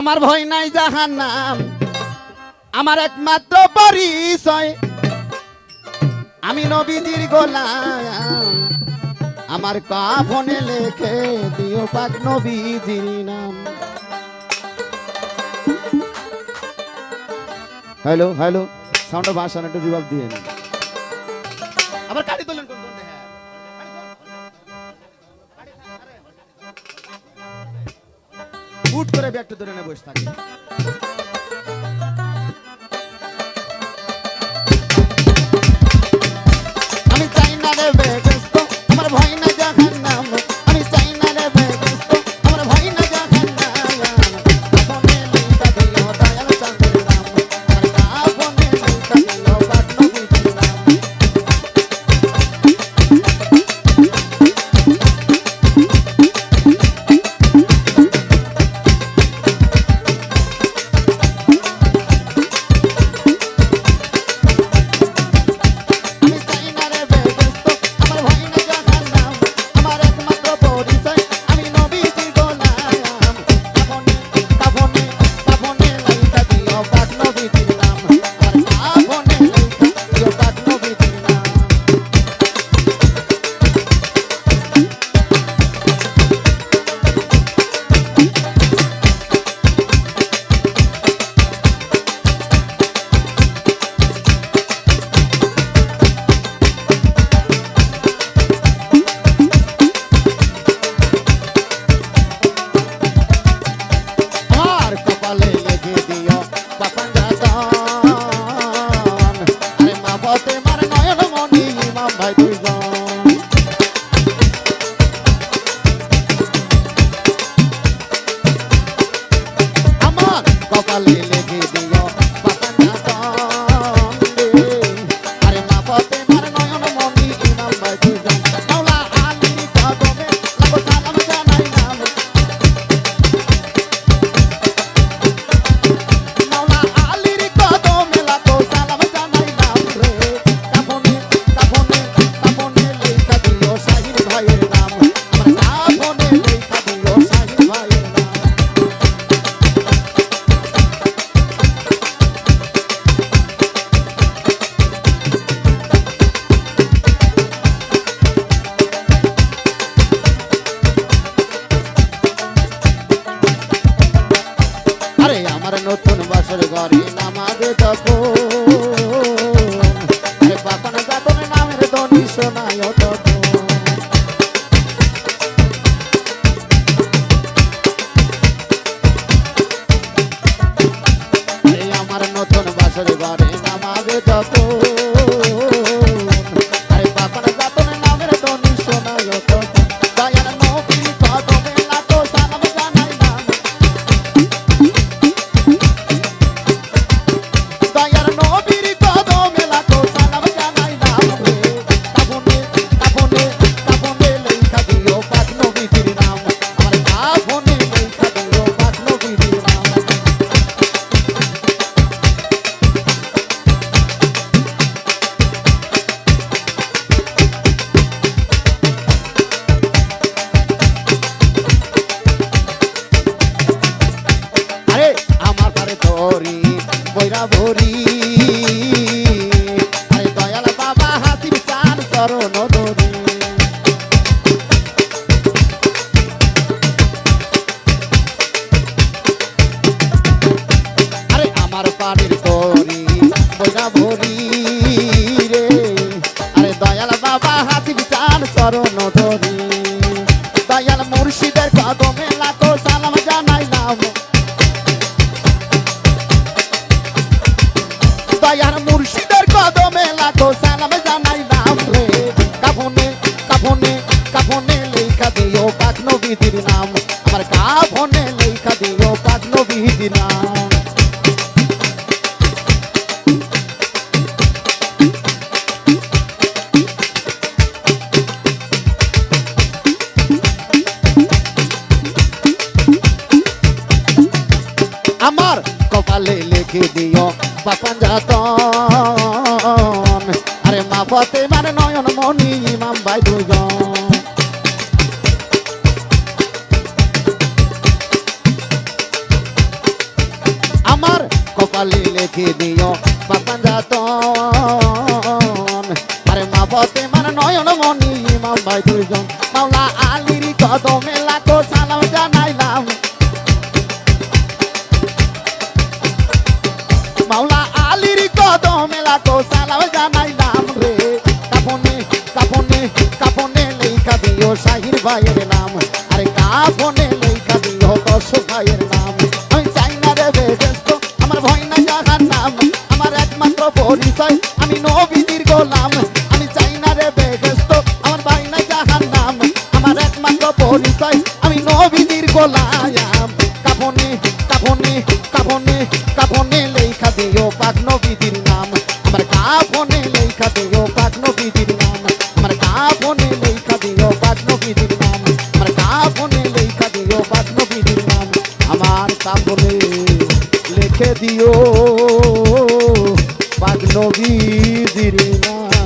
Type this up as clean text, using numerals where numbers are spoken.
আমার ভয় নাই জাহান্নাম, আমার একমাত্র পরিচয় আমি নবীজির গোলাম। আমার কাফনে লেখে দিও পাক নবীজির নাম। হ্যালো হ্যালো, সাউন্ড অফ ভাষণ একটু জবাব দিয়ে নিন। আবার কাটি তোলেন কোন কোন দেখে উঠ করে ব্যাগটা ধরে নিয়ে বসে থাকে। আমি চাই না রে বেগস্ত, আমার ভয় না জাহান্নাম। আমি চাই না রে বেগস্ত, আমার ভয় না জাহান্নাম। কাফনে লেখা দিও দয়াল চাঁদের নাম, আমার কাফনে লেখা দিও পাক নবীজির নাম। কপালে লেগে দিও বাপান জাতন রে, আরে মা পথে মার নয়ন মনি ইমাম ভাই দুজন। মাওলা আলীর কদমে লাগো সালাম জানাইলাম, মাওলা আলীর কদমে লাগো সালাম জানাইলাম রে। কাফনে কাফনে কাফনে লেখা দিও শাহিন ভাইয়ের নাম, আমার কাফনে লেখা দিও শাহিন ভাইয়ের নাম। আমার নতুন বাসর ঘরে নামাবে তখন, আরে বাপন যাতন নামের ধ্বনি শোনায় তখন। আরে আমার নতুন বাসর ঘরে নামাবে তখন, আরে বাপন যাতন নামের ধ্বনি শোনায় তখন। দয়ার নবীর কদমে লাখো সালাম জানাইলাম, দয়ার নবীর কদমে লাখো সালাম জানাইলাম রে। কাফনে কাফনে কাফনে লেখা দিও পাক নবীজির নাম, আমার কাফনে লেখা দিও পাক নবীজির নাম। আরে আমার পারে তোরি বৈরা ভরি, আরে দয়াল বাবা হাসির চান চরণ ধরি। আরে আমার পানির তোরি বৈরা ভরি রে, আরে দয়াল বাবা হাসির চান চরণ ধরি। দয়াল মুর্শিদের কদমে লাখো সালাম জানাইলাম, দয়ার মুর্শিদের কদমে লাখো সালাম জানাইলাম রে। কাফনে কাফনে কাফনে লেখা দিও পাক নবীজির নাম, আমার কাফনে লেখা দিও পাক নবীজির নাম। আমার কপালে লিখে দিও বাপান জাতন, আরে মা পথে মানে নয়ন মনি ইমাম ভাই দুজন। কপালে লিখে দিও পাপাঞ্জাতন আরে মা পথে মানে নয়ন মনি ইমাম ভাই দুইজন মাওলা আলীর কদমে লাখো সালাম জানাইলাম মাওলা আলীর কদমে লাখো সালাম জানাইলাম রে কাপনে কাপনে কাপনে লেখা দিও শাহির ভাইয়ের নাম আরে কাপনে লেখা দিও দর্শক ভাইয়ের নাম আমি চাই না রে বেহেশত আমার ভয় না জাহান্নাম আমার একমাত্র পরিচয় আমি নবীর গোলাম আমি চাই না রে বেহেশত আমার ভয় না জাহান্নাম আমার একমাত্র পরিচয় আমি নবীর গোলাম কাপনে কাপনে কাপনে কাপনে লেখা দিও পাক নবীর নাম আমার কাপনে লেখা দিও পাক নবীর নাম আমার কাপনে লেখা দিও পাক নবীর নাম আমার কাপনে লেখা দিও পাক নবীর নাম আমার কাপনে লিখে দিও পাক নবীর নাম